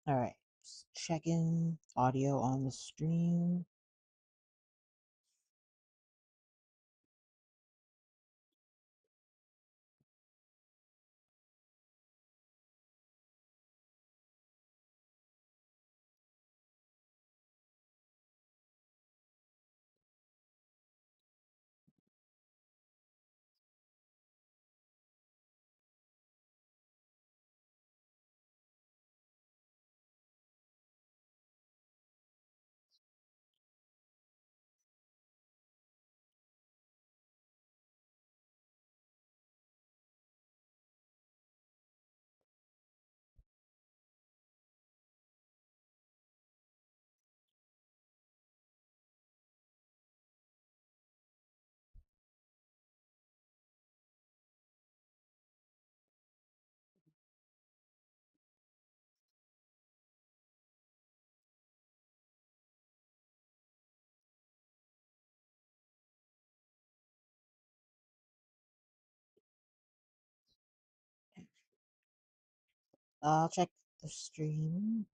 All right, just checking audio on the stream. I'll check the stream.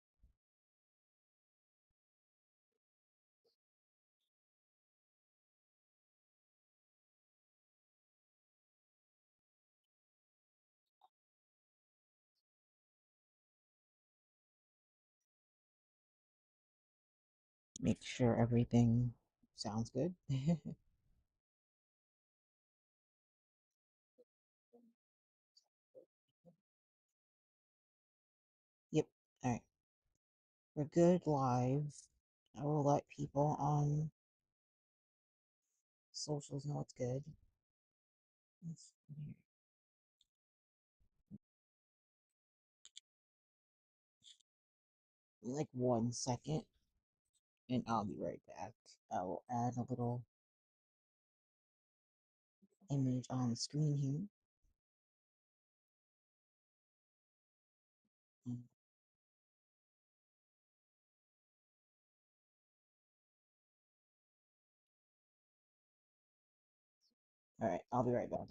Make sure everything sounds good. Yep. All right. We're good live. I will let people on socials know it's good. Let's see here. Like 1 second, and I'll be right back. I will add a little image on the screen here. All right, I'll be right back.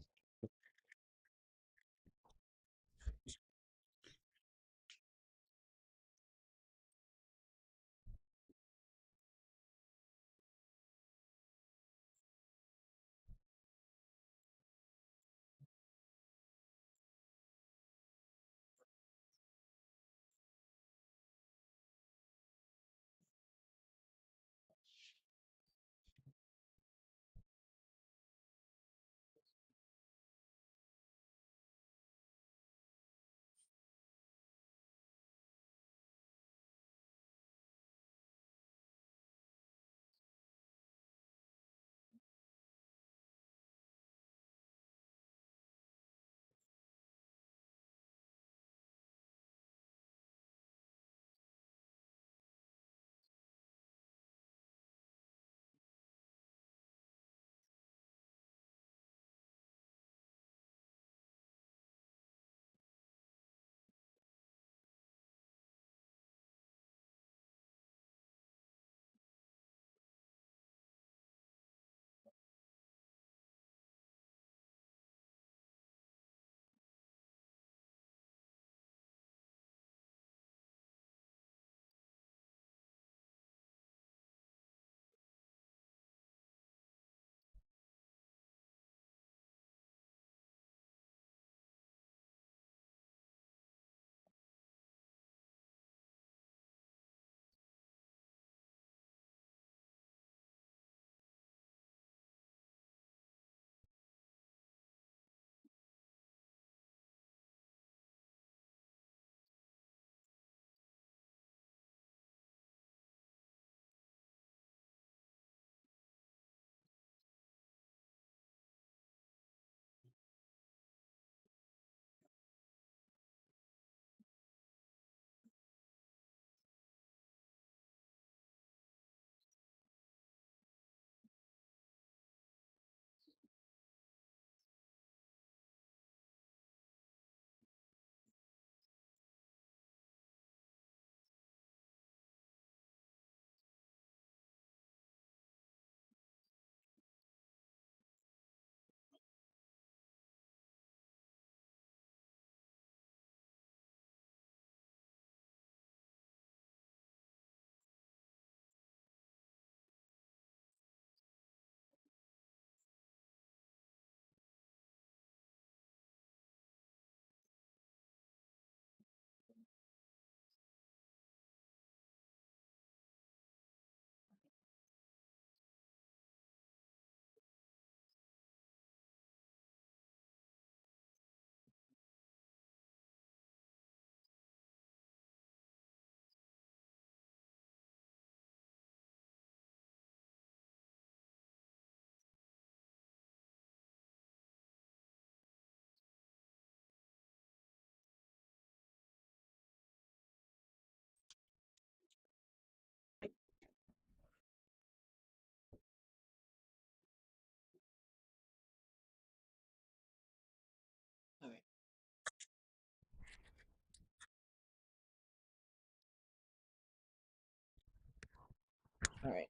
All right.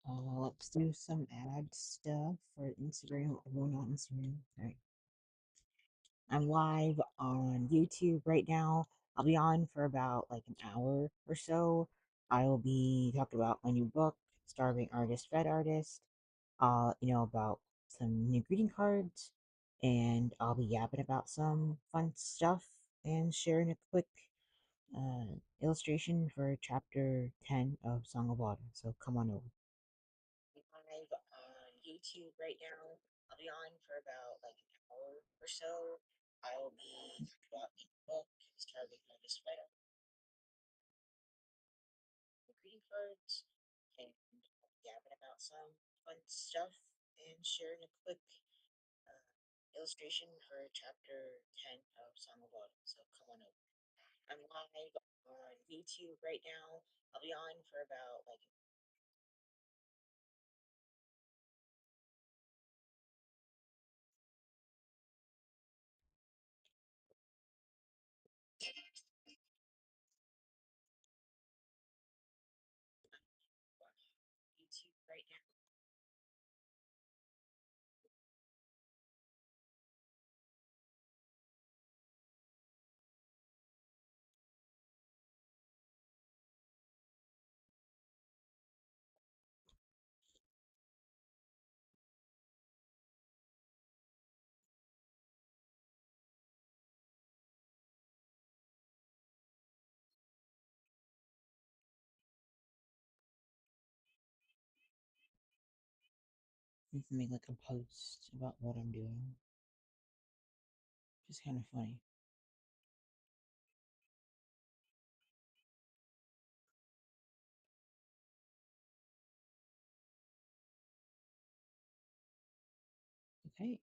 Let's do some ad stuff for Instagram. Well, not Instagram. All right. I'm live on YouTube right now. I'll be on for about like an hour or so. I will be talking about my new book, Starving Artist, Fed Artist. About some new greeting cards, and I'll be yapping about some fun stuff and sharing a quick illustration for chapter 10 of Song of Wata. So come on over. Live on YouTube right now. I'll be on for about like an hour or so. I will be talking about my book, Starving Artist Writer, greeting cards, and yapping about some fun stuff and sharing a quick uh, illustration for chapter 10 of Song of Wata. So come on over. I'm live on YouTube right now. I'll be on for about like YouTube right now. You can make like a post about what I'm doing. Just kind of funny. Okay.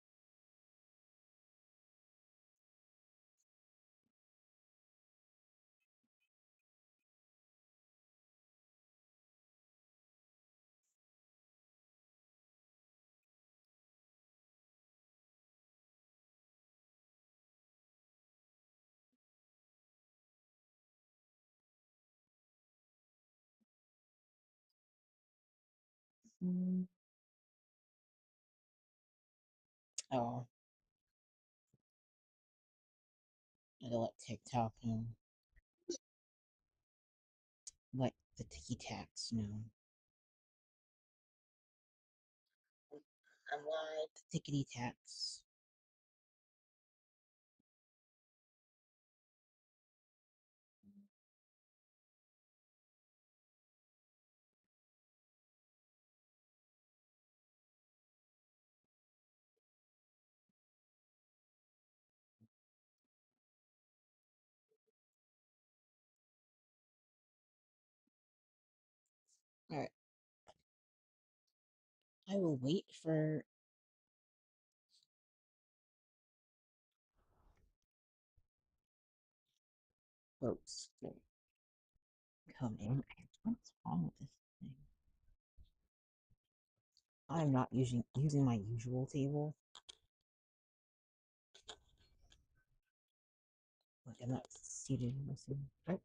Mm. Oh, I gotta let TikTok know. Let the Tiki Tacs know. I'm live. Tickety Tacs. Alright. I will wait for folks to come in. What's wrong with this thing? I'm not using my usual table. Like I'm not seated in this thing. Oh.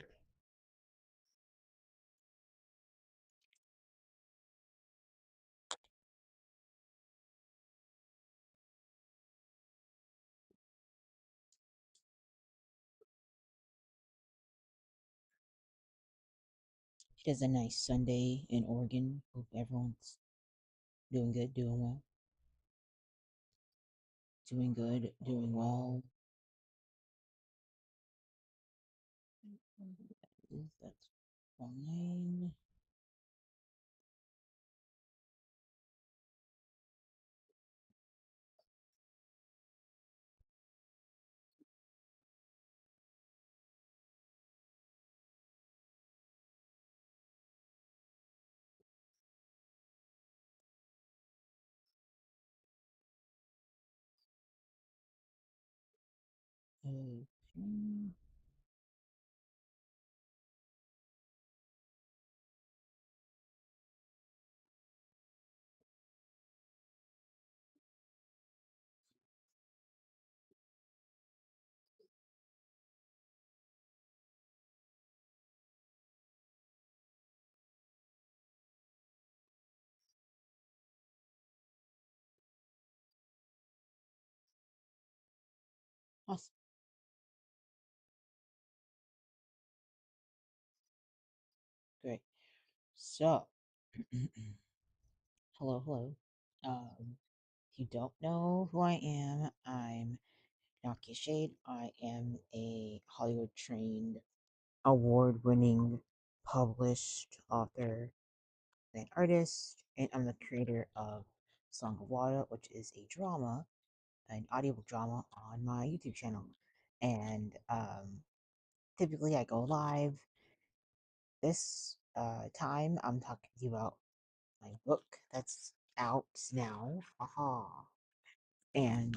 It is a nice Sunday in Oregon. Hope everyone's doing good, doing well. Doing good, doing well. That's fine. Okay. Awesome. Great. So, hello, hello. If you don't know who I am, I'm Nakia Shade. I am a Hollywood trained, award winning, published author and artist, and I'm the creator of Song of Wata, which is a drama, an audiobook drama on my YouTube channel. And typically I go live. This time I'm talking to you about my book that's out now. Aha. And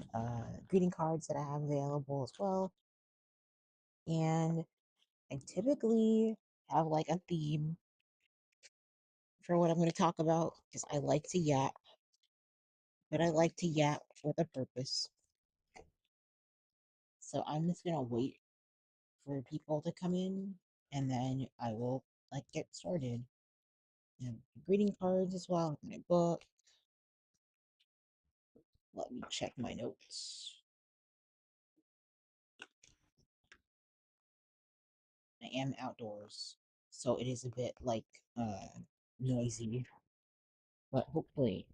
greeting cards that I have available as well. And I typically have like a theme for what I'm going to talk about because I like to yap, but I like to yap with a purpose. So I'm just going to wait for people to come in and then I will like get started. And greeting cards as well, my book. Let me check my notes. I am outdoors, so it is a bit like noisy, but hopefully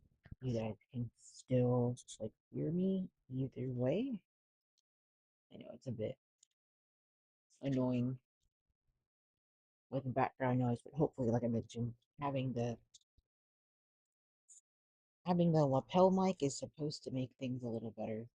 you guys can still like hear me either way. I know it's a bit annoying with the background noise, but hopefully, like I mentioned, having the having the lapel mic is supposed to make things a little better.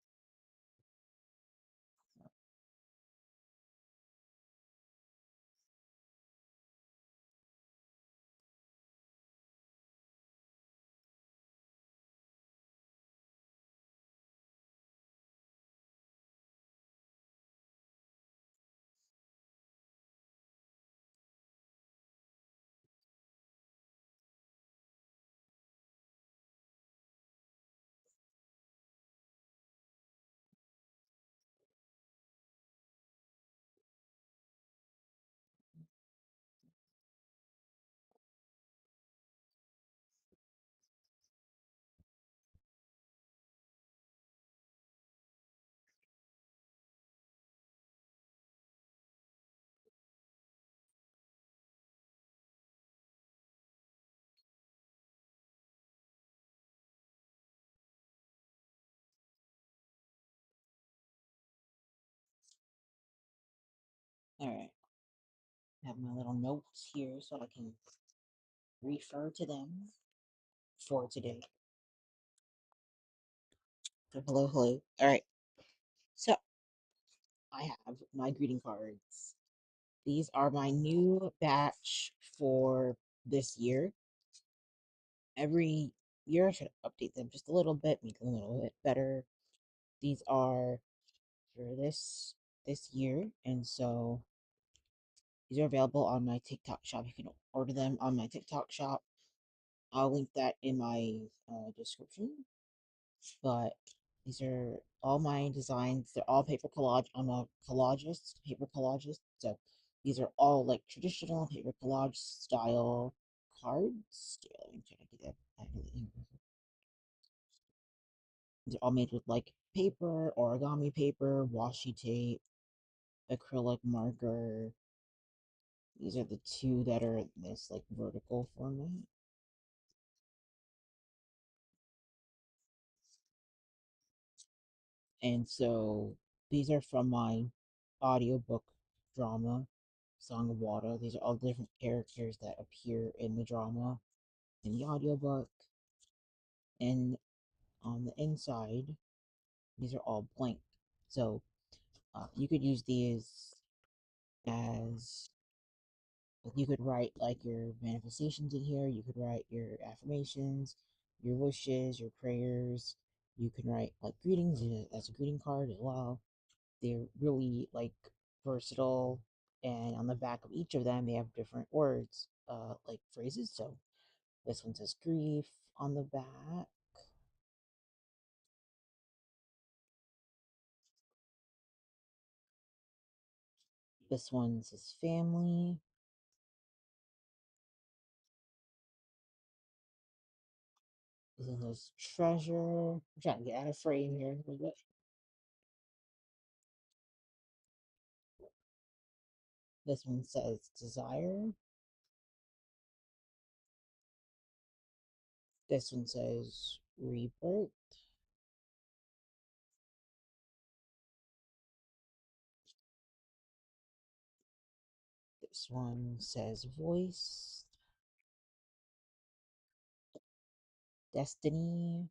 All right, I have my little notes here so I can refer to them for today. So hello, hello. All right, so I have my greeting cards. These are my new batch for this year. Every year I should update them just a little bit, make them a little bit better. These are for this year, and so these are available on my TikTok shop. You can order them on my TikTok shop. I'll link that in my description. But these are all my designs. They're all paper collage. I'm a collagist, paper collagist. So these are all like traditional paper collage style cards. Yeah, let me try to get that. They're all made with like paper, origami paper, washi tape, acrylic marker. These are the two that are in this like vertical format. And so these are from my audiobook drama, Song of Wata. These are all different characters that appear in the drama, in the audiobook. And on the inside, these are all blank. So you could use these as you could write like your manifestations in here, you could write your affirmations, your wishes, your prayers. You can write like greetings as a greeting card as well. They're really like versatile, and on the back of each of them they have different words, like phrases. So this one says grief on the back. This one says family. This one says treasure. I'm trying to get out of frame here a little bit. This one says desire. This one says rebirth. This one says voice. Destiny.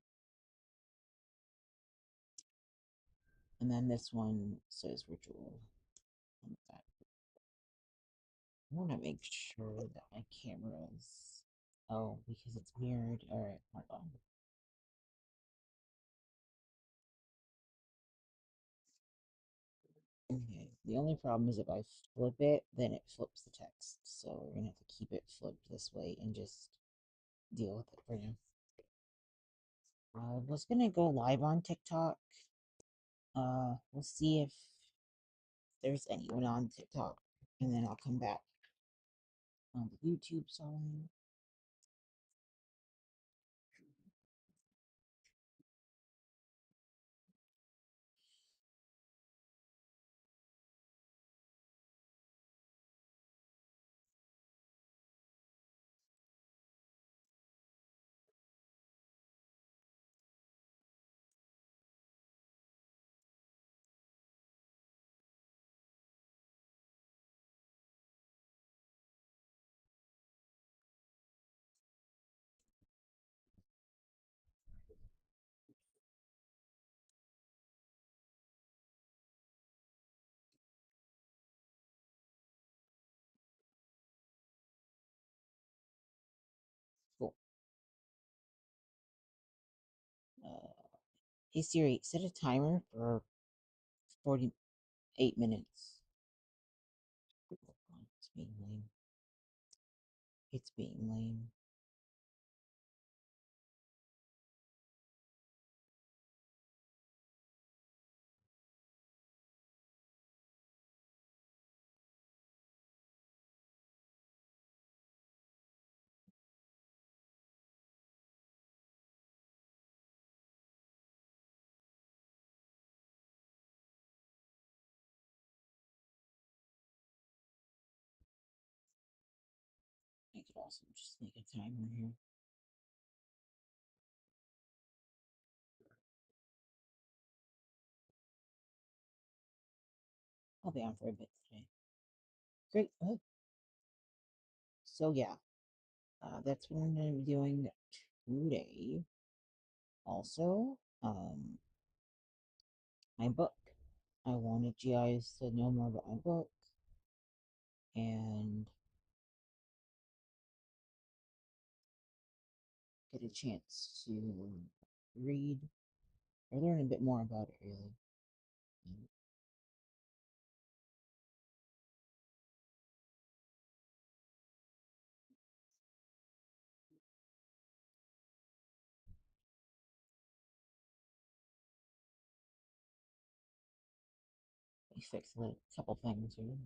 And then this one says ritual. I want to make sure that my camera's. Oh, because it's mirrored. Alright, hold on. Okay, the only problem is if I flip it, then it flips the text. So we're gonna have to keep it flipped this way and just deal with it for now. I was gonna go live on TikTok. We'll see if there's anyone on TikTok, and then I'll come back on the YouTube side. Cool. Hey Siri, set a timer for 48 minutes. It's being lame. It's being lame. I could also just make a timer here. I'll be on for a bit today. Great. So yeah, that's what I'm gonna be doing today. Also, my book. I wanted you guys to know more about my book and get a chance to read or learn a bit more about it, really. We fixed a couple things here.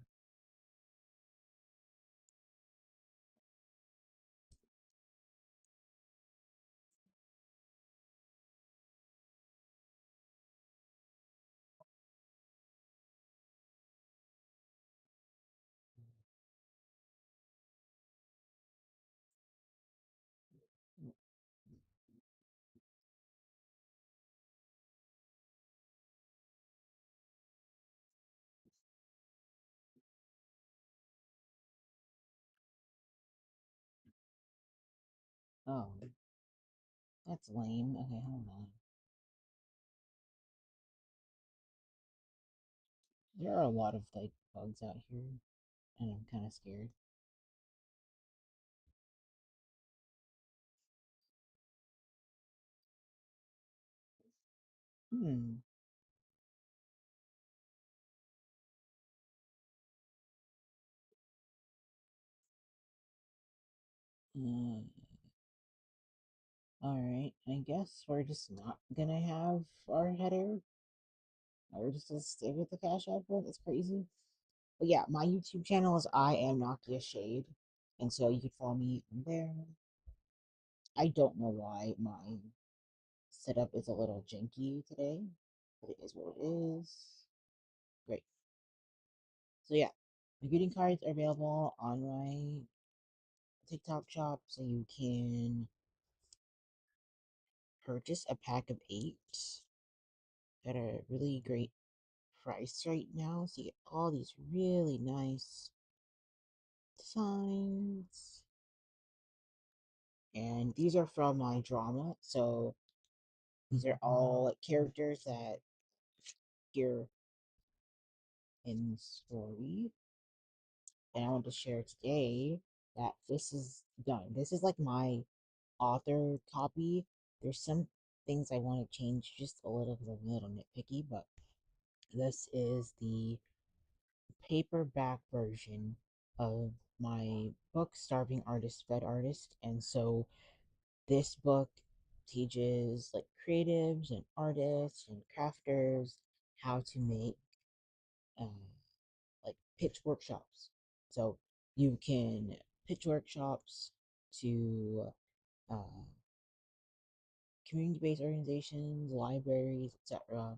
Oh, that's lame. Okay, hold on. There are a lot of like bugs out here, and I'm kind of scared. Hmm. Uh, all right. I guess we're just not gonna have our header. We're just gonna stay with the cash output. That's crazy. But yeah, my YouTube channel is I am Nakia Shade, and so you can follow me on there. I don't know why my setup is a little janky today, but it is what it is. Great. So yeah, the greeting cards are available on my TikTok shop, so you can purchase a pack of 8 at a really great price right now. So you get all these really nice designs. And these are from my drama, so these are all like characters that appear in the story. And I want to share today that this is done. This is like my author copy. There's some things I want to change just a little because I'm a little nitpicky, but this is the paperback version of my book, Starving Artist, Fed Artist. And so this book teaches like creatives and artists and crafters how to make um, like pitch workshops. So you can pitch workshops to uh, community-based organizations, libraries, etc.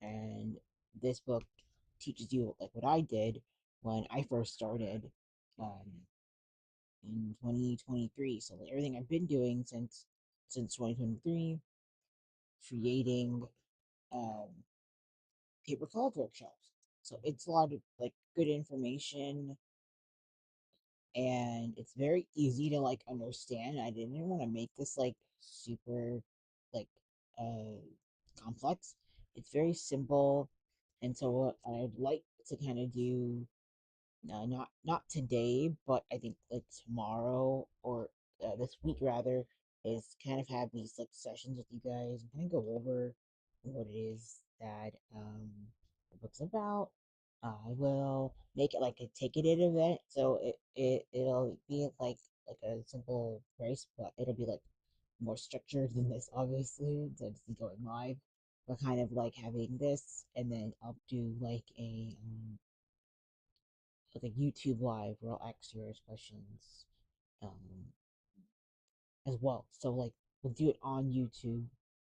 And this book teaches you like what I did when I first started in 2023. So like, everything I've been doing since 2023, creating um, paper collage workshops. So it's a lot of like good information, and it's very easy to like understand. I didn't want to make this like super like uh complex. It's very simple, and so what I'd like to kind of do, not today, but I think like tomorrow or this week rather, is kind of have these like sessions with you guys and kind of go over what it is that the book's about. I will make it like a ticketed event, so it'll be like a simple price, but it'll be like more structured than this, obviously, so it's going live. But kind of like having this, and then I'll do like a YouTube live where I'll ask your questions um, as well. So like we'll do it on YouTube,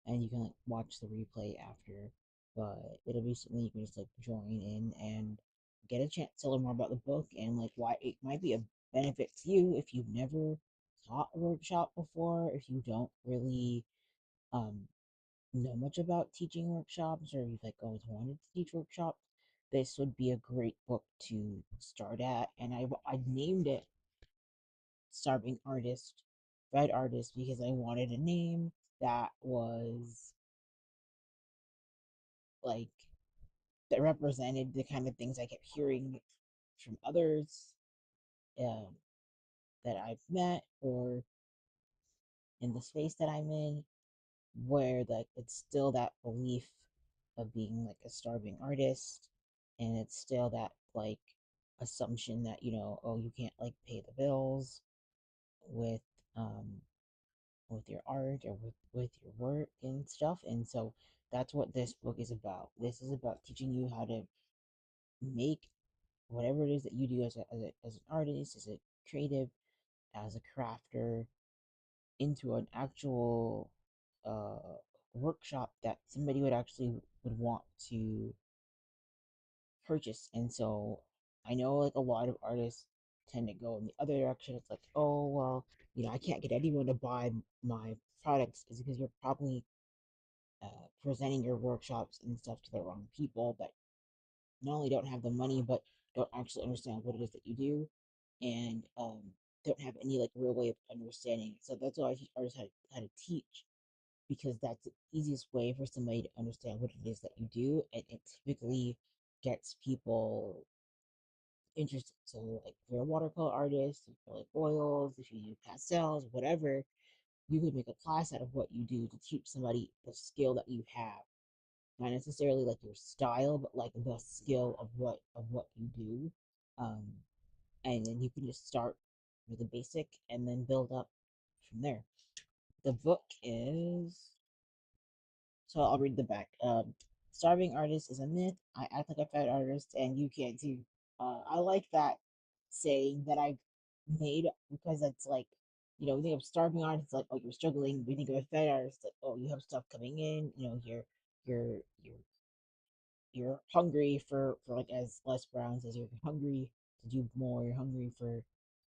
and you can like watch the replay after. But it'll be something you can just like join in and get a chance to learn more about the book and like why it might be a benefit to you if you've never taught a workshop before, if you don't really um know much about teaching workshops, or you've like always wanted to teach workshops. This would be a great book to start at. And I named it Starving Artist, Red Artist, because I wanted a name that was like that represented the kind of things I kept hearing from others um, that I've met or in the space that I'm in, where like it's still that belief of being like a starving artist, and it's still that like assumption that oh, you can't like pay the bills with um with your art or with your work and stuff. And so that's what this book is about. This is about teaching you how to make whatever it is that you do as an artist, as a creative, as a crafter, into an actual workshop that somebody would want to purchase. And so I know like a lot of artists tend to go in the other direction. It's like, oh well, I can't get anyone to buy my products, is because you're probably presenting your workshops and stuff to the wrong people that not only don't have the money but don't actually understand what it is that you do, and don't have any like real way of understanding. So that's why I teach artists how to teach, because that's the easiest way for somebody to understand what it is that you do, and it typically gets people interested. So, like, if you're a watercolor artist, if you like oils, if you do pastels, whatever, you could make a class out of what you do to teach somebody the skill that you have. Not necessarily like your style, but like the skill of what you do. Um, and then you can just start with the basic and then build up from there. The book is I'll read the back. Starving artist is a myth. I act like a fat artist, and you can too. I like that saying that I made, because it's like, we think of starving artists like, oh, you're struggling. We think of a fat artist like, oh, you have stuff coming in. You're you're you're hungry for like, as Les Brown says, you're hungry to do more. You're hungry for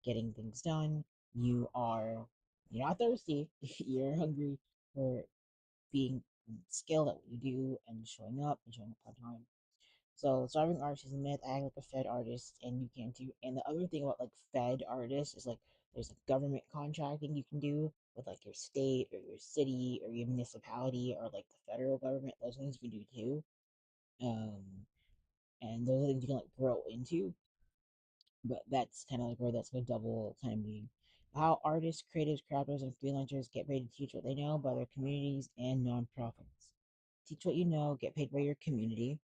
getting things done. You are you're not thirsty. You're hungry for being skilled at what you do and showing up on time. So starving artist is a myth. I like a fed artist, and you can't do. And the other thing about like fed artists is like there's a government contracting you can do with like your state or your city or your municipality or like the federal government. Those things you can do too. And those are things you can like grow into. But that's kind of like where that's like a double kind of meaning. How artists, creatives, crafters, and freelancers get paid to teach what they know by their communities and nonprofits. Teach what you know, get paid by your community,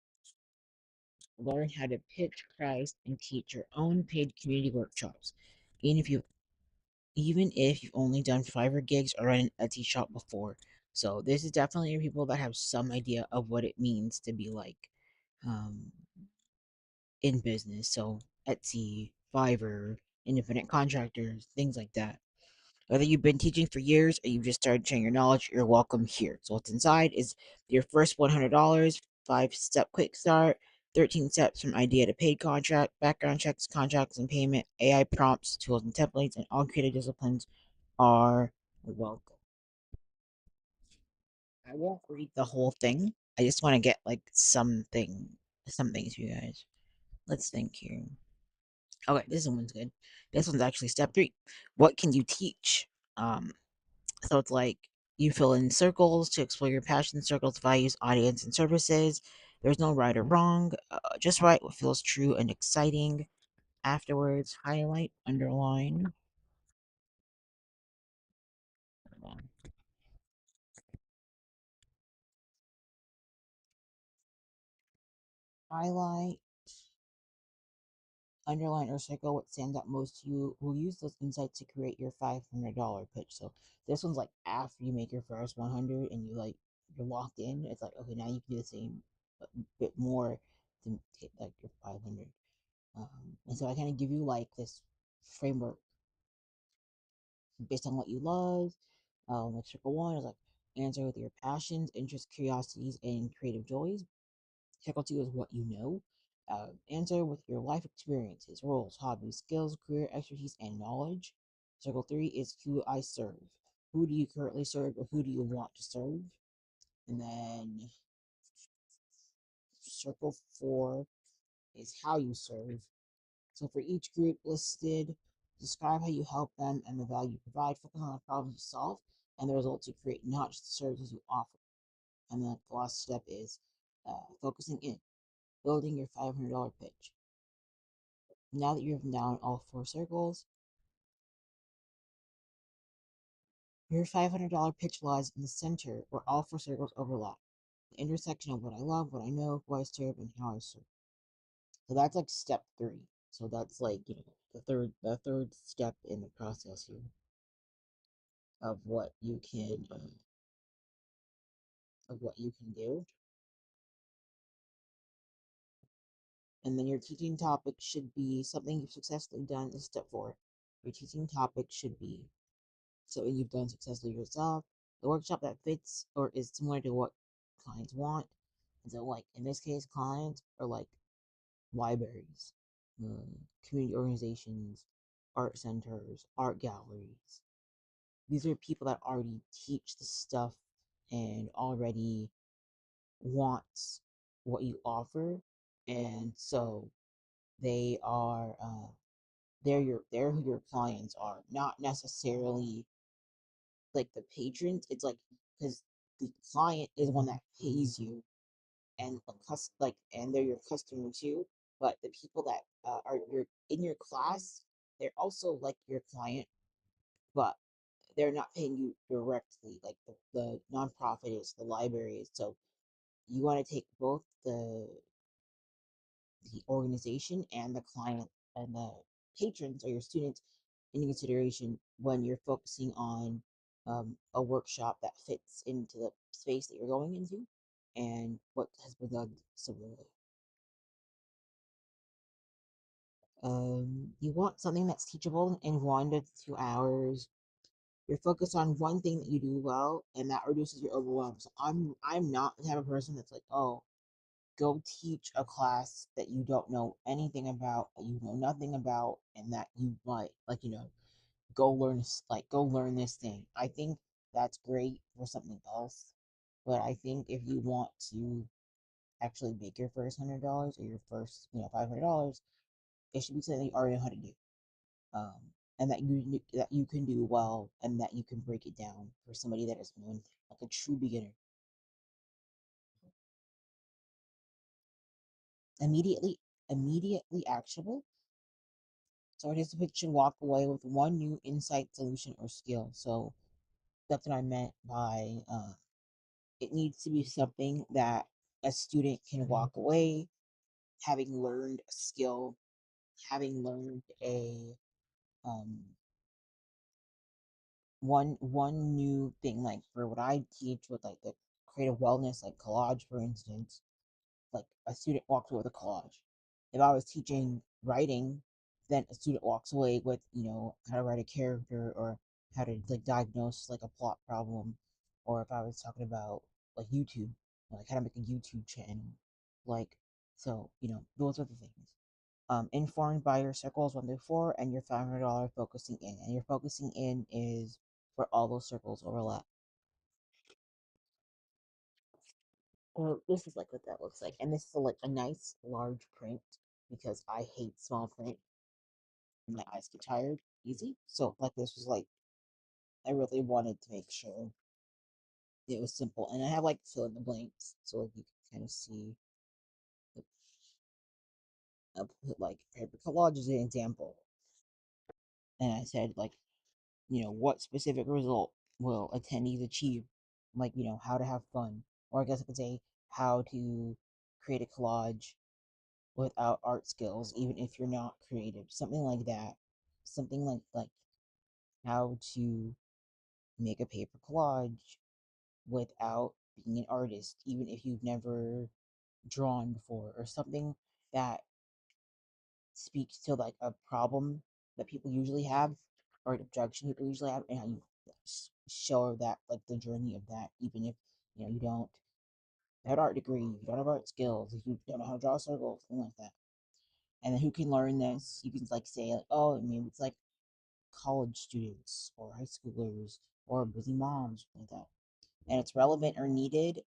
learn how to pitch, price, and teach your own paid community workshops. Even if you even if you've only done Fiverr gigs or run an Etsy shop before. So this is definitely for people that have some idea of what it means to be like um, in business. So Etsy, Fiverr, independent contractors, things like that. Whether you've been teaching for years or you've just started sharing your knowledge, you're welcome here. So what's inside is your first $100, 5-step quick start, 13 steps from idea to paid contract, background checks, contracts and payment, AI prompts, tools and templates, and all creative disciplines are welcome. I won't read the whole thing. I just want to get like some things for you guys. Let's think here. Okay, this one's good. This one's actually step 3. What can you teach? Um, So it's like you fill in circles to explore your passion, circles, values, audience, and services. There's no right or wrong. Just write what feels true and exciting. Afterwards, highlight, underline, highlight, underline, or circle what stands out most to you. We'll use those insights to create your $500 pitch. So this one's like after you make your first 100 and you're locked in. It's like okay, now you can do the same, but a bit more to hit like your 500. And so I kind of give you like this framework based on what you love. Like circle 1 is like answer with your passions, interests, curiosities, and creative joys. Circle 2 is what you know. Answer with your life experiences, roles, hobbies, skills, career expertise, and knowledge. Circle 3 is who I serve. Who do you currently serve, or who do you want to serve? And then circle 4 is how you serve. So for each group listed, describe how you help them and the value you provide. Focus on the problems you solve and the results you create, not just the services you offer. And then the last step is focusing in, building your $500 pitch. Now that you've down all 4 circles, your $500 pitch lies in the center where all 4 circles overlap. The intersection of what I love, what I know, who I serve, and how I serve. So that's like step 3. So that's like, the third step in the process here of what you can do. And then your teaching topic should be something you've successfully done is step 4. Your teaching topic should be something you've done successfully yourself, the workshop that fits or is similar to what clients want. And so, like in this case, clients are like libraries, community organizations, art centers, art galleries. These are people that already teach the stuff and already wants what you offer, and so they are they're who your clients are, not necessarily like the patrons. It's like because the client is one that pays you, and and they're your customer too. But the people that are your in your class, they're also like your client, but they're not paying you directly. Like the nonprofit is, the library is. So you want to take both the organization and the client and the patrons or your students into consideration when you're focusing on a workshop that fits into the space that you're going into and what has been done similarly. You want something that's teachable in 1 to 2 hours. You're focused on one thing that you do well, and that reduces your overwhelm. So I'm not the type of person that's like, oh, go teach a class that you don't know anything about, that you know nothing about, and that you like go learn go learn this thing. I think that's great for something else, but I think if you want to actually make your first $100 or your first $500, it should be something you already know how to do, um, and that you can do well, and that you can break it down for somebody that is known like a true beginner. Immediately, immediately actionable. So participants should walk away with one new insight, solution, or skill. So that's what I meant by it needs to be something that a student can walk away having learned a skill, having learned a um, one new thing. Like for what I teach with like the creative wellness, like collage, for instance, like a student walks away with a collage. If I was teaching writing, then a student walks away with how to write a character, or how to like diagnose like a plot problem, or if I was talking about like YouTube, like how to make a YouTube channel, like so those are the things. Informed by your circles 1 through 4 and your $500 focusing in, and your focusing in is where all those circles overlap. Well, this is like what that looks like, and this is like a nice large print because I hate small print. My eyes get tired easy. So like this was like I really wanted to make sure it was simple, and I have like fill in the blanks so like you can kind of see. I put like paper collage as an example, and I said like what specific result will attendees achieve, like how to have fun, or I guess I could say how to create a collage without art skills, even if you're not creative, something like that, something like how to make a paper collage without being an artist, even if you've never drawn before, or something that speaks to like a problem that people usually have, or an objection people usually have, and how you show that like the journey of that, even if you don't have an art degree, you don't have art skills, if you don't know how to draw circles, something like that. And then who can learn this? You can like say like, oh, I mean, it's like college students or high schoolers or busy moms like that, and it's relevant or needed.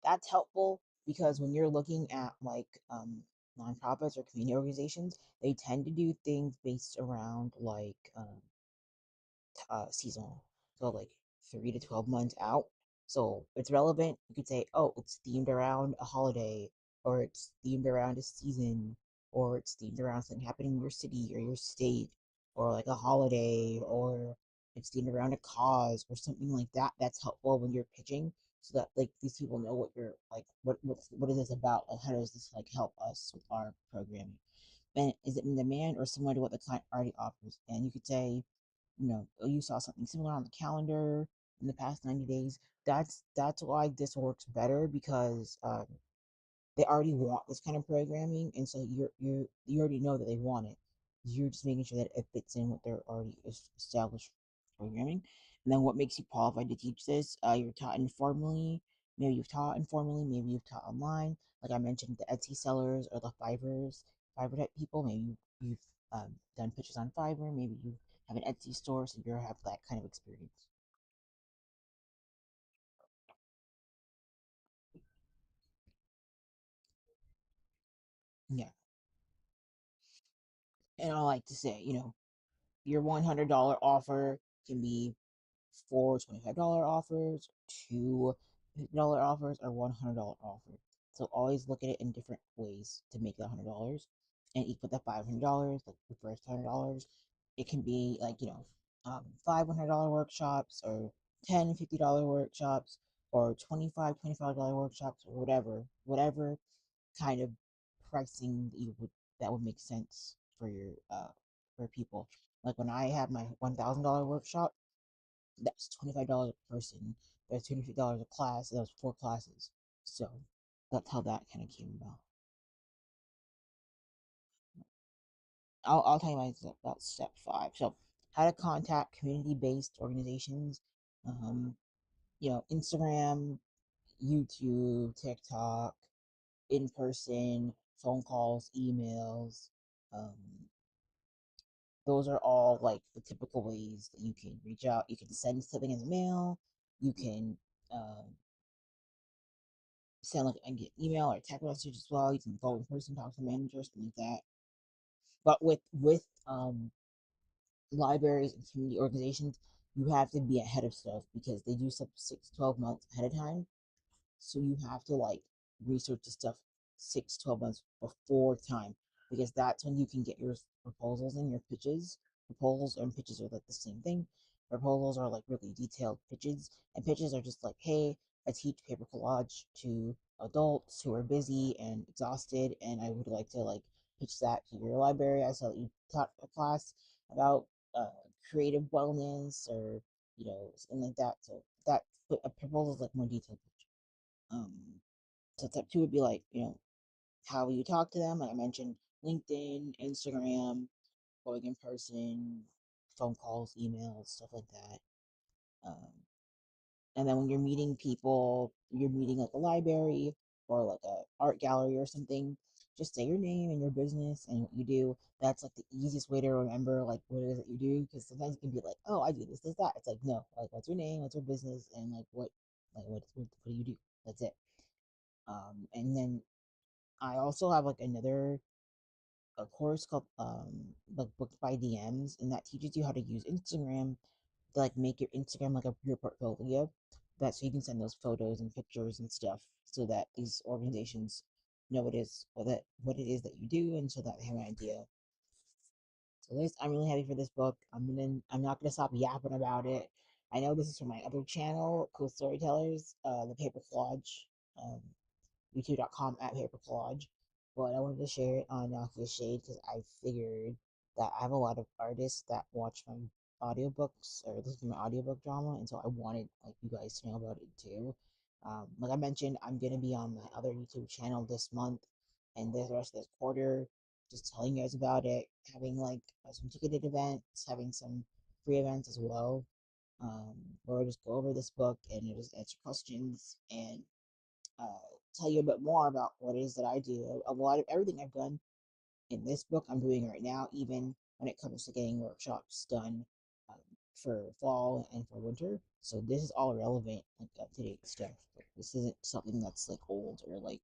That's helpful because when you're looking at like nonprofits or community organizations, they tend to do things based around like seasonal. So like 3 to 12 months out. So it's relevant. You could say, oh, it's themed around a holiday, or it's themed around a season, or it's themed around something happening in your city or your state, or like a holiday, or it's themed around a cause or something like that. That's helpful when you're pitching, so that like these people know what you're like, what is this about? Like how does this like help us with our programming? And is it in demand or similar to what the client already offers? And you could say, you saw something similar on the calendar in the past 90 days. That's why this works better, because they already want this kind of programming, and so you already know that they want it. You're just making sure that it fits in with their already established programming. And then what makes you qualified to teach this? You're taught informally. Maybe you've taught informally. Maybe you've taught online. Like I mentioned, the Etsy sellers or the Fiverr type people. Maybe you've done pitches on Fiverr. Maybe you have an Etsy store, so you have that kind of experience. Yeah, and I like to say, your $100 offer can be four $25 offers, two $50 offers, or $100 offer. So always look at it in different ways to make that $100. And equal that $500, like the first $100. It can be like, $500 workshops, or $10 $50 workshops, or $25 workshops, or whatever kind of pricing that would make sense for your for people. Like when I had my $1,000 workshop, that's $25 a person. That's $25 a class. That was 4 classes. So that's how that kind of came about. I'll tell you about step 5. So how to contact community-based organizations. Instagram, YouTube, TikTok, in person, phone calls, emails. Um, those are all like the typical ways that you can reach out. You can send something in the mail. You can send like an email or text message as well. You can go in person, talk to the manager, something like that. But with libraries and community organizations, you have to be ahead of stuff because they do stuff 6 to 12 months ahead of time. So you have to like research the stuff 6 to 12 months before time because that's when you can get your proposals and your pitches. Proposals and pitches are like the same thing. Proposals are like really detailed pitches, and pitches are just like, hey, I teach paper collage to adults who are busy and exhausted, and I would like to like pitch that to your library. I saw that you taught a class about uh, creative wellness or something like that. So that a proposal is like more detailed. Um, so step two would be like, how you talk to them. Like I mentioned, LinkedIn, Instagram, going in person, phone calls, emails, stuff like that. Um, and then when you're meeting people, you're meeting like a library or like a art gallery or something, just say your name and your business and what you do. That's like the easiest way to remember like what it is that you do because sometimes it can be like, oh, I do this, that. It's like no, like what's your name, what's your business, and like what do you do? That's it. And then I also have like another a course called like Booked by DMs, and that teaches you how to use Instagram to like make your Instagram like your portfolio. That so you can send those photos and pictures and stuff, so that these organizations know what it is that you do, and so that they have an idea. So this, I'm really happy for this book. I'm not gonna stop yapping about it. I know this is from my other channel, Cool Storytellers, the Paper Collage. Um, youtube.com at Paper Collage. But I wanted to share it on Nakia Shade because I figured that I have a lot of artists that watch my audiobooks or listen to my audiobook drama, and so I wanted like you guys to know about it too. Like I mentioned, I'm gonna be on my other YouTube channel this month and the rest of this quarter, just telling you guys about it, having like some ticketed events, having some free events as well, um, where I just go over this book and just answer questions and uh, tell you a bit more about what it is that I do. A lot of everything I've done in this book, I'm doing right now, even when it comes to getting workshops done um, for fall and for winter. So this is all relevant, like up to date stuff. This isn't something that's like old or like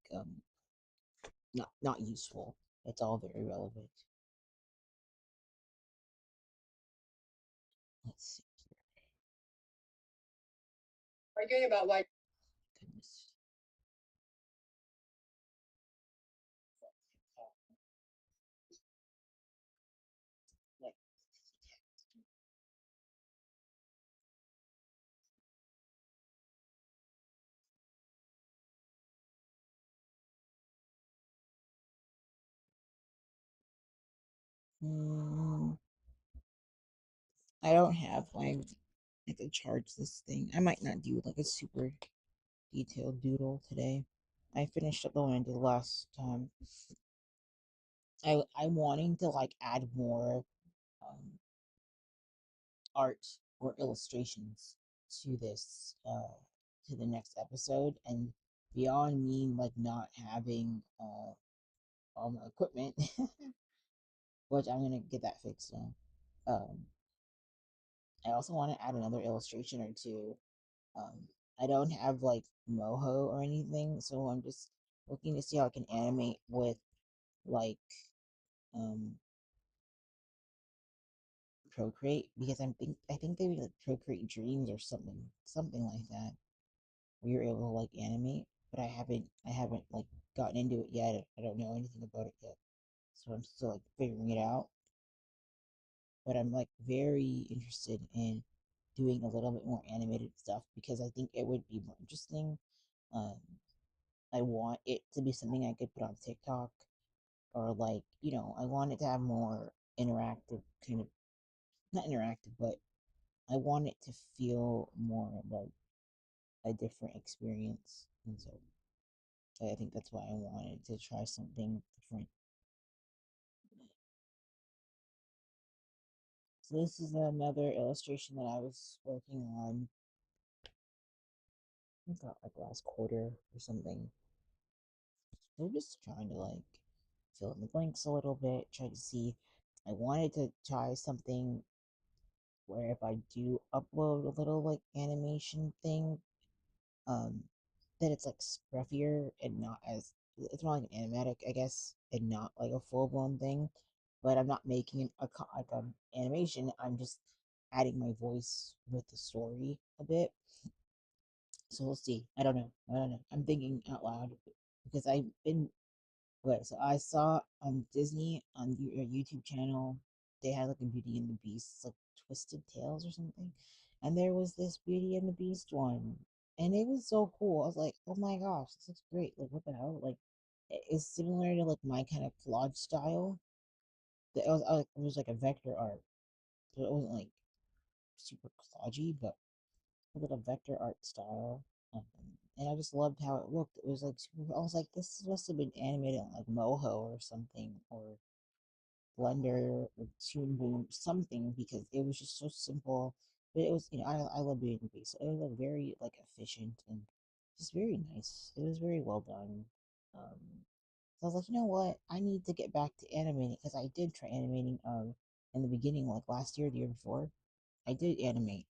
not useful. It's all very relevant. Let's see. Arguing about why. Goodness. Like, mm, I don't have like I have to charge this thing. I might not do like a super detailed doodle today. I finished up the one I did last time. I'm wanting to like add more um, art or illustrations to this to the next episode, and beyond me like not having all my equipment, which I'm gonna get that fixed now. Um, I also want to add another illustration or two. I don't have like moho or anything, so I'm just looking to see how I can animate with like um Procreate because I think they like Procreate Dreams or something like that where you're able to like animate, but I haven't like gotten into it yet. I don't know anything about it yet, so I'm still like figuring it out. But I'm like very interested in doing a little bit more animated stuff because I think it would be more interesting. Um, I want it to be something I could put on TikTok or like I want it to have more interactive kind of not interactive, but I want it to feel more like a different experience. And so I think that's why I wanted to try something different. So this is another illustration that I was working on. I thought like last quarter or something. So I'm just trying to like fill in the blanks a little bit, try to see. I wanted to try something where if I do upload a little like animation thing, um, that it's like scruffier and not as it's more like an animatic, I guess, and not like a full blown thing. But I'm not making like an animation. I'm just adding my voice with the story a bit. So we'll see. I don't know. I don't know. I'm thinking out loud because I've been okay. So I saw on Disney on your YouTube channel they had like a Beauty and the Beast, like Twisted Tales or something, and there was this Beauty and the Beast one, and it was so cool. I was like, oh my gosh, this looks great. Like what the hell? Like it's similar to like my kind of collage style. It was like a vector art, so it wasn't like super collagey, but with a vector art style. Um, and I just loved how it looked. It was like super. I was like, this must have been animated on like Moho or something, or Blender or Toon Boom, something, because it was just so simple. But it was, I love Beauty and the Beast. So it was like very like efficient and just very nice. It was very well done. So I was like, you know what? I need to get back to animating because I did try animating in the beginning, like last year, the year before. I did animate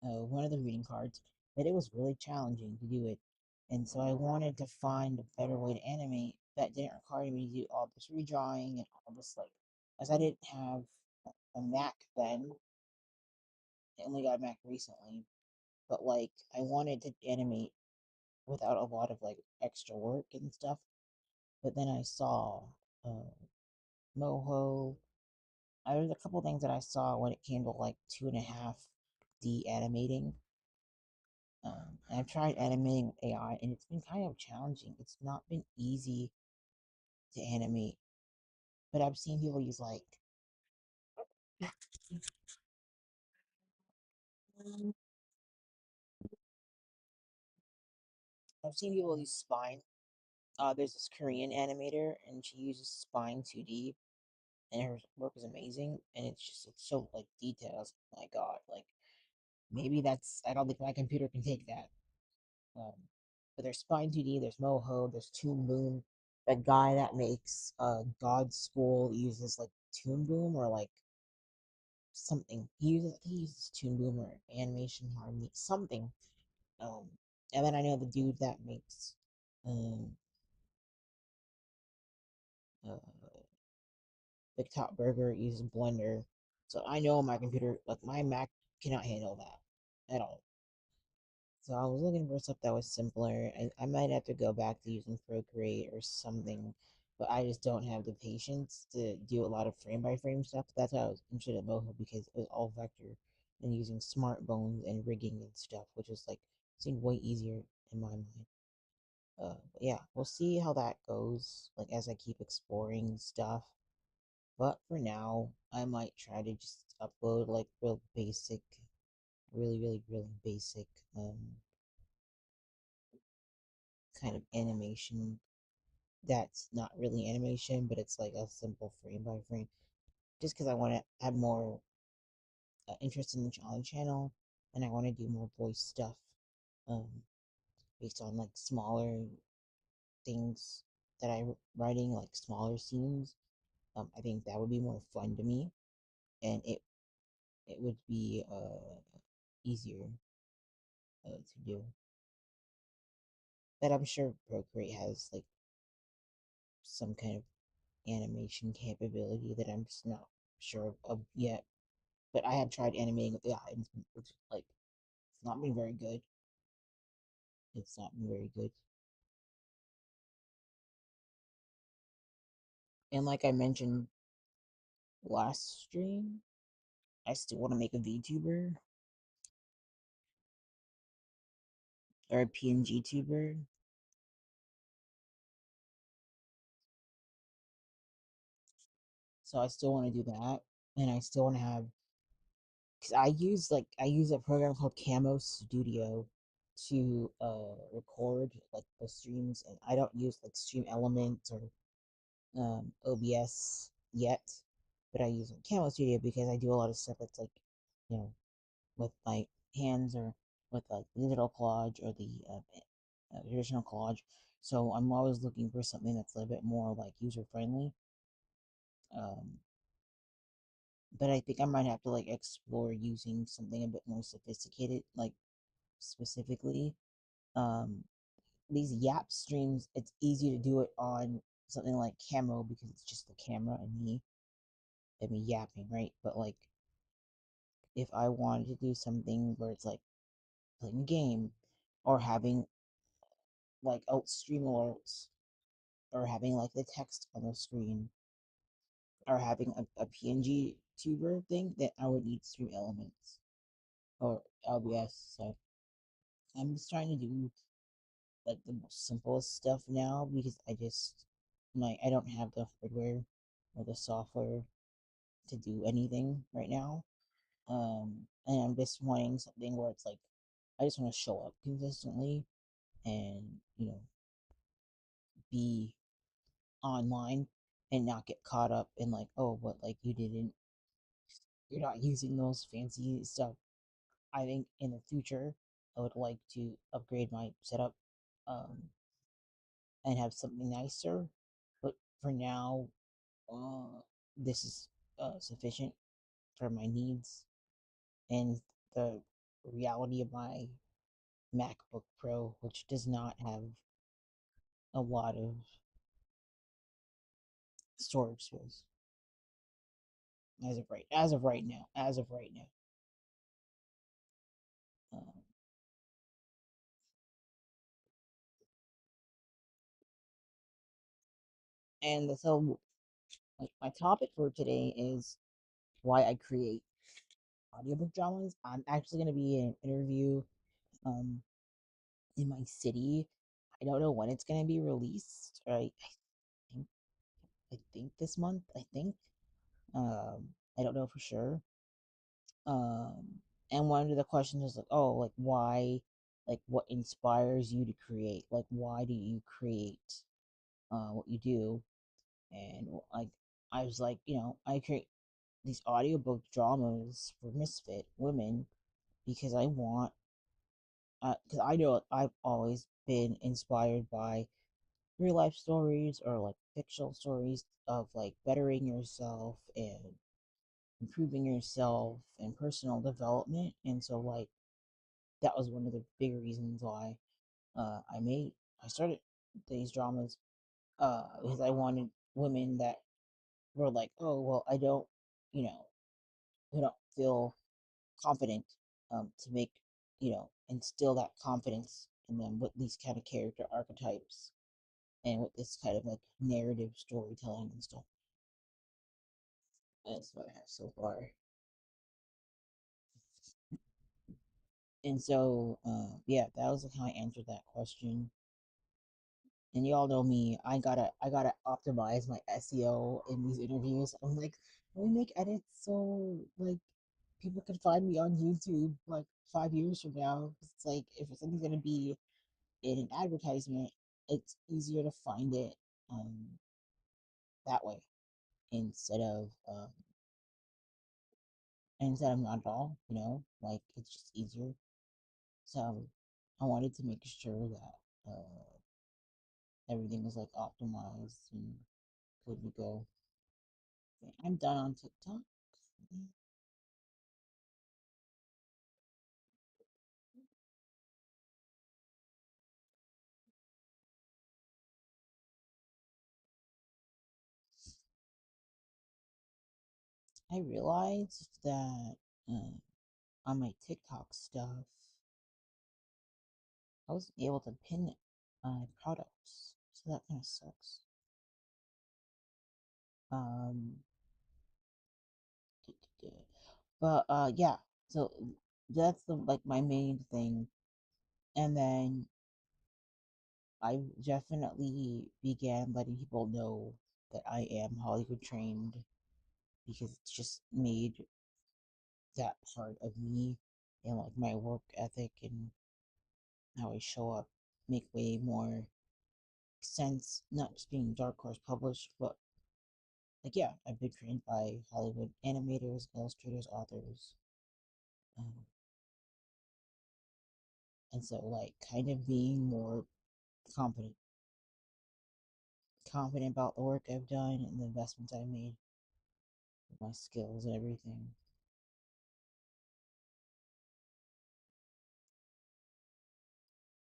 one of the reading cards, but it was really challenging to do it. And so I wanted to find a better way to animate that didn't require me to do all this redrawing and all this, like, as I didn't have a Mac then. I only got a Mac recently, but like, I wanted to animate without a lot of like extra work and stuff. But then I saw uh, Moho. There's a couple things that I saw when it came to like 2.5D animating. I've tried animating with AI, and it's been kind of challenging. It's not been easy to animate, but I've seen people use like I've seen people use Spine. There's this Korean animator, and she uses Spine 2D, and her work is amazing. And it's so like detailed. My God, like maybe that's I don't think my computer can take that. Um, but there's Spine 2D, there's Moho, there's Toon Boom. The guy that makes God's School uses like Toon Boom or like something. He uses Toon Boom or Animation Harmony something. Um, and then I know the dude that makes um uh Big Top Burger uses Blender. So I know my computer, like my Mac, cannot handle that at all. So I was looking for stuff that was simpler. I might have to go back to using Procreate or something, but I just don't have the patience to do a lot of frame by frame stuff. That's why I was interested in Moho because it was all vector and using smart bones and rigging and stuff, which is like seemed way easier in my mind. But yeah, we'll see how that goes. Like as I keep exploring stuff. But for now, I might try to just upload like real basic, really basic kind of animation that's not really animation, but it's like a simple frame by frame. Just because I want to have more interest in on the channel, and I want to do more voice stuff, um, based on like smaller things that I'm writing, like smaller scenes. I think that would be more fun to me, and it would be easier to do. That I'm sure Procreate has like some kind of animation capability that I'm just not sure of yet. But I have tried animating with AI, and it's like it's not been very good. It's not been very good. And like I mentioned last stream, I still want to make a VTuber or a PNG tuber. So I still want to do that, and I still want to have because I use a program called Camo Studio to record like the streams, and I don't use like Stream Elements or OBS yet, but I use Camo Studio because I do a lot of stuff that's like, you know, with my hands or with like digital collage or the traditional collage. So I'm always looking for something that's a little bit more like user friendly. Um, but I think I might have to like explore using something a bit more sophisticated, like specifically um these Yap streams. It's easy to do it on something like Camo because it's just the camera and me yapping, right? But like if I wanted to do something where it's like playing a game or having like out stream alerts or having like the text on the screen or having a PNG tuber thing, that I would need Stream Elements or LBS. So I'm just trying to do like the most simplest stuff now because I don't have the hardware or the software to do anything right now. And I'm just wanting something where it's like I just want to show up consistently and be online and not get caught up in like, oh, but like you're not using those fancy stuff. I think in the future I would like to upgrade my setup um and have something nicer. But for now, this is sufficient for my needs and the reality of my MacBook Pro, which does not have a lot of storage space as of right now. Um, and so, like, my topic for today is why I create audiobook dramas. I'm actually going to be in an interview um, in my city. I don't know when it's going to be released. Think I think this month. I think. I don't know for sure. And one of the questions was like, oh, like why, like what inspires you to create? Like why do you create what you do? And like I was like, I create these audiobook dramas for misfit women because I want, because I know I've always been inspired by real life stories or like fictional stories of like bettering yourself and improving yourself and personal development. And so like that was one of the big reasons why I started these dramas because I wanted women that were like, oh well, I don't, you know, who don't feel confident to make, instill that confidence in them with these kind of character archetypes and with this kind of like narrative storytelling and stuff. That's what I have so far. And so, yeah, that was how I answered that question. And y'all know me, I gotta optimize my SEO in these interviews. I'm like, let me make edits so like people can find me on YouTube like 5 years from now. It's like if something's gonna be in an advertisement, it's easier to find it that way instead of not at all. Like it's just easier. So I wanted to make sure that everything was like optimized and good to go. Okay, I'm done on TikTok. I realized that on my TikTok stuff, I wasn't able to pin products, so that kind of sucks. Um, but yeah, so that's the like my main thing, and then I definitely began letting people know that I am Hollywood trained because it's just made that part of me and like my work ethic and how I show up make way more sense, not just being Dark Horse published, but like, yeah, I've been trained by Hollywood animators, illustrators, authors. Um, and so, like, kind of being more confident confident about the work I've done and the investments I've made with my skills and everything.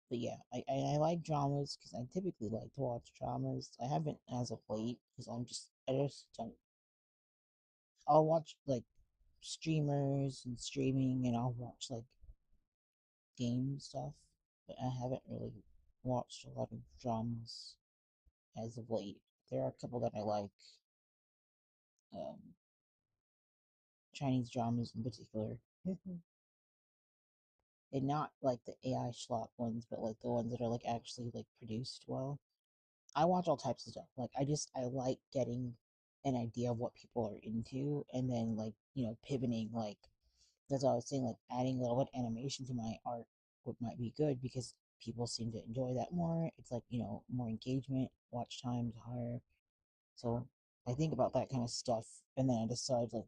But yeah, I like dramas because I typically like to watch dramas. I haven't as of late because I just don't. I'll watch like streamers and streaming, and I'll watch like game stuff, but I haven't really watched a lot of dramas as of late. There are a couple that I like, um, Chinese dramas in particular, and not like the AI schlock ones, but like the ones that are like actually like produced well. I watch all types of stuff. Like I like getting an idea of what people are into, and then like pivoting. Like that's what I was saying. Like adding a little bit animation to my art would might be good because people seem to enjoy that more. It's like more engagement, watch times higher. So I think about that kind of stuff, and then I decide like,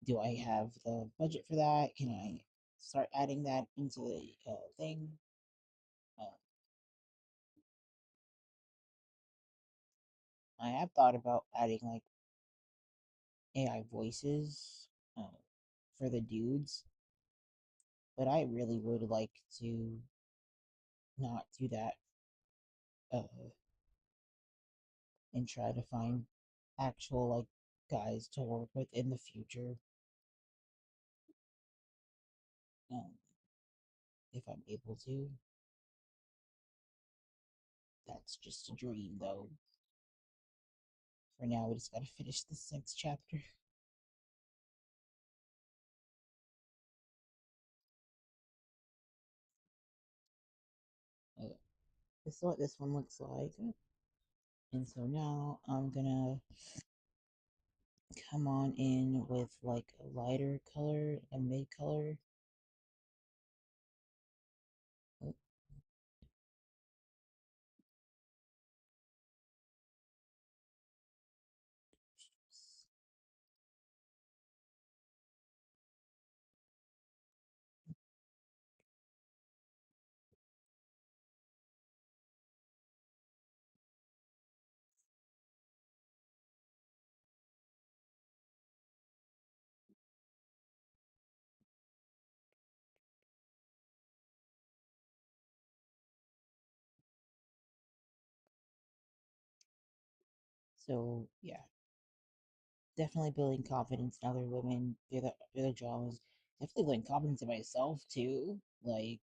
do I have the budget for that? Can I start adding that into the thing? Uh, I have thought about adding like AI voices for the dudes, but I really would like to not do that uh, and try to find actual like guys to work with in the future, um, if I'm able to. That's just a dream, though. For now, we just gotta finish this next chapter. Uh, this is what this one looks like. And so now I'm gonna come on in with like a lighter color, a mid color. Oh, so yeah, definitely building confidence in other women through the dramas. Definitely building confidence in myself too. Like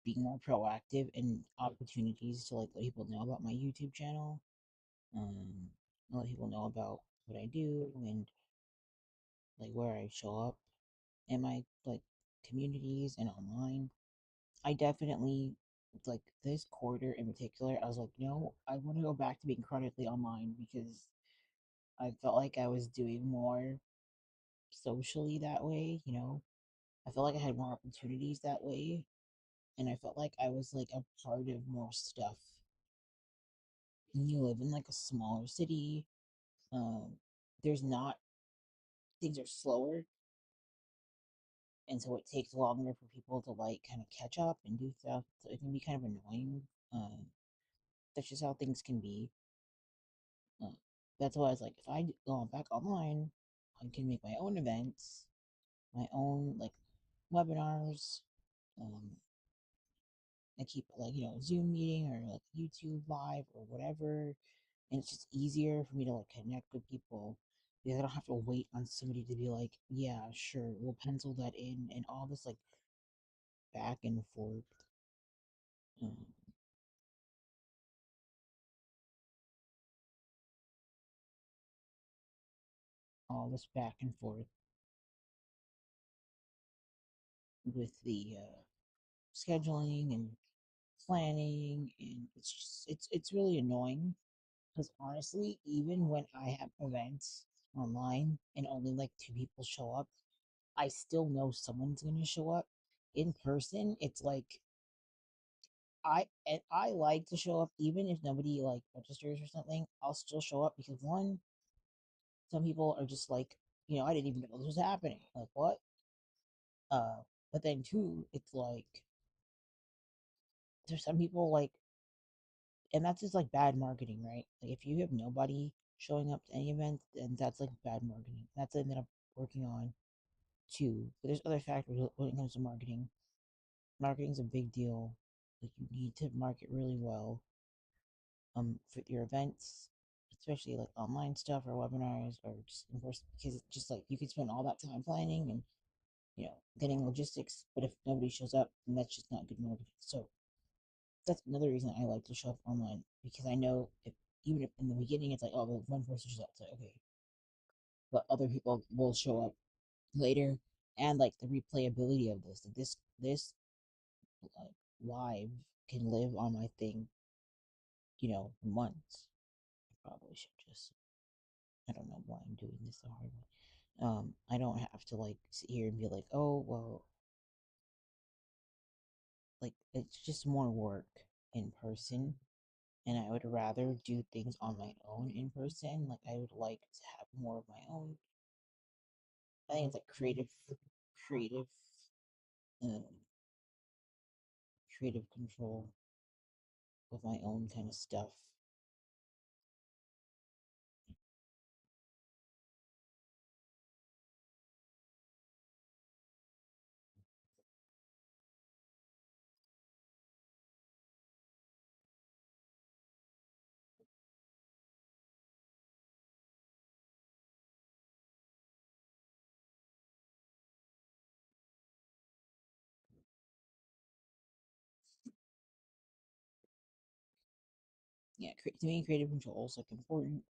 being more proactive and opportunities to like let people know about my YouTube channel. Um, let people know about what I do and like where I show up in my like communities and online. I definitely like this quarter in particular. I was like, no, I want to go back to being chronically online because I felt like I was doing more socially that way. I felt like I had more opportunities that way, and I felt like I was like a part of more stuff. When you live in like a smaller city, um, there's not things are slower, and so it takes longer for people to like kind of catch up and do stuff. So it can be kind of annoying. That's just how things can be. Uh, that's why I was like, if I go back online, I can make my own events, my own like webinars. Um, I keep like Zoom meeting or like YouTube live or whatever, and it's just easier for me to like connect with people because I don't have to wait on somebody to be like, yeah, sure, we'll pencil that in, and all this like back and forth. Um, all this back and forth with the scheduling and planning, and it's really annoying because honestly, even when I have events online and only like two people show up, I still know someone's gonna show up. In person, it's like I like to show up even if nobody like registers or something. I'll still show up because one, some people are just like, I didn't even know this was happening. Like what? But then two, it's like there's some people like and that's just like bad marketing, right? Like if you have nobody showing up to any event, then that's like bad marketing. That's something that I'm working on too. But there's other factors when it comes to marketing. Marketing is a big deal. Like you need to market really well for your events, especially like online stuff or webinars or just in person, because it's just like you can spend all that time planning and getting logistics, but if nobody shows up, then that's just not good marketing. So that's another reason I like to show up online, because I know if even if in the beginning it's like, oh, well, one person shows up, it's like okay, but other people will show up later, and like the replayability of this, like this like live can live on my thing, for months. I probably should just, I don't know why I'm doing this the hard way. I don't have to like sit here and be like, oh well, like it's just more work in person, and I would rather do things on my own in person. Like I would like to have more of my own. I think it's like creative, um, creative control with my own kind of stuff. Yeah, to me, creative control is like important,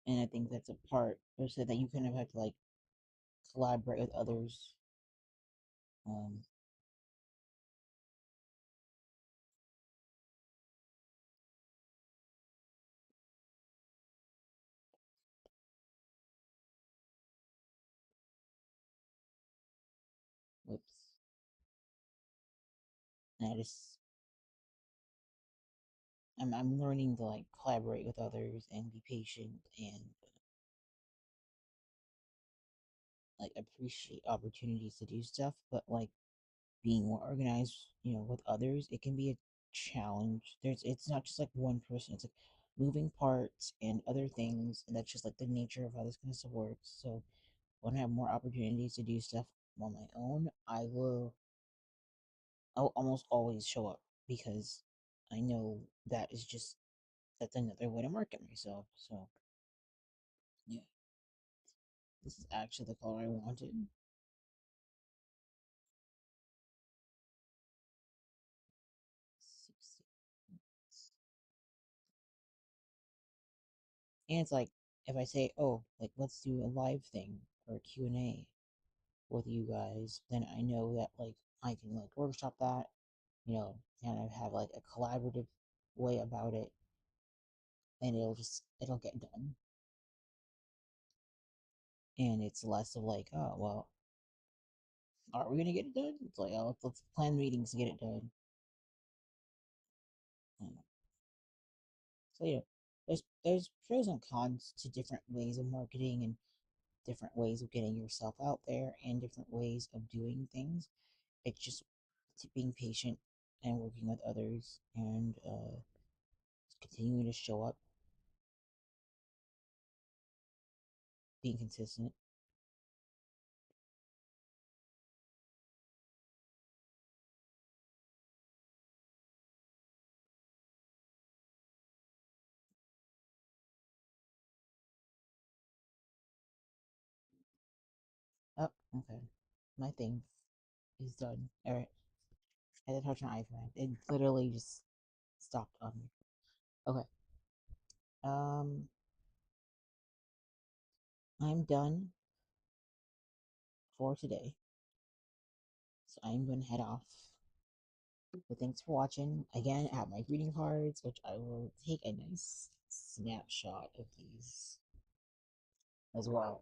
and I think that's a part, so that you kind of have to like collaborate with others. Um, whoops, and I'm learning to like collaborate with others and be patient and like appreciate opportunities to do stuff, but like being more organized, with others, it can be a challenge. It's not just like one person, it's like moving parts and other things, and that's just like the nature of how this kind of stuff works. So when I have more opportunities to do stuff on my own, I'll almost always show up, because I know that's another way to market myself. So yeah, this is actually the color I wanted. And it's like if I say, oh, like let's do a live thing or a Q&A with you guys, then I know that like I can like workshop that, kind of have like a collaborative way about it, and it'll get done. And it's less of like, oh well, are we gonna get it done? It's like, oh, let's plan meetings to get it done. Um, so there's pros and cons to different ways of marketing and different ways of getting yourself out there and different ways of doing things. It's just being patient and working with others, and continuing to show up, being consistent. Oh, okay. My thing is done. All right. I had to touch my iPhone. It literally just stopped on me. Okay. Um, I'm done for today. So I'm going to head off. But thanks for watching. Again, I have my greeting cards, which I will take a nice snapshot of these as well.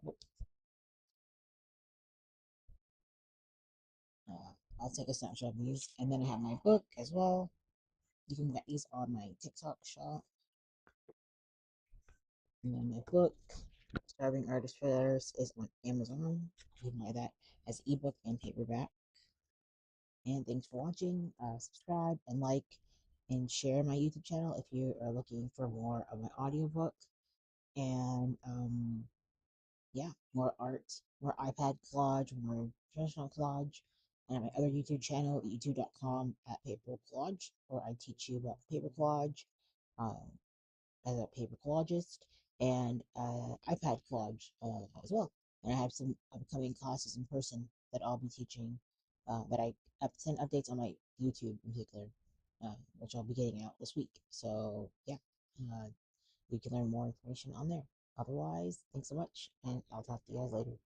I'll take a snapshot of these. And then I have my book as well. You can get these on my TikTok shop. And then my book, Starving Artist Fairs, is on Amazon. You can buy that as ebook and paperback. And thanks for watching. Subscribe and like, and share my YouTube channel if you are looking for more of my audiobook and yeah, more art, more iPad collage, more traditional collage, and my other YouTube channel, youtube.com at paper collage, where I teach you about paper collage um, as a paper collagist and iPad collage as well. And I have some upcoming classes in person that I'll be teaching that I send updates on my YouTube in particular, which I'll be getting out this week. So yeah, uh, you can learn more information on there. Otherwise, thanks so much, and I'll talk to you guys later.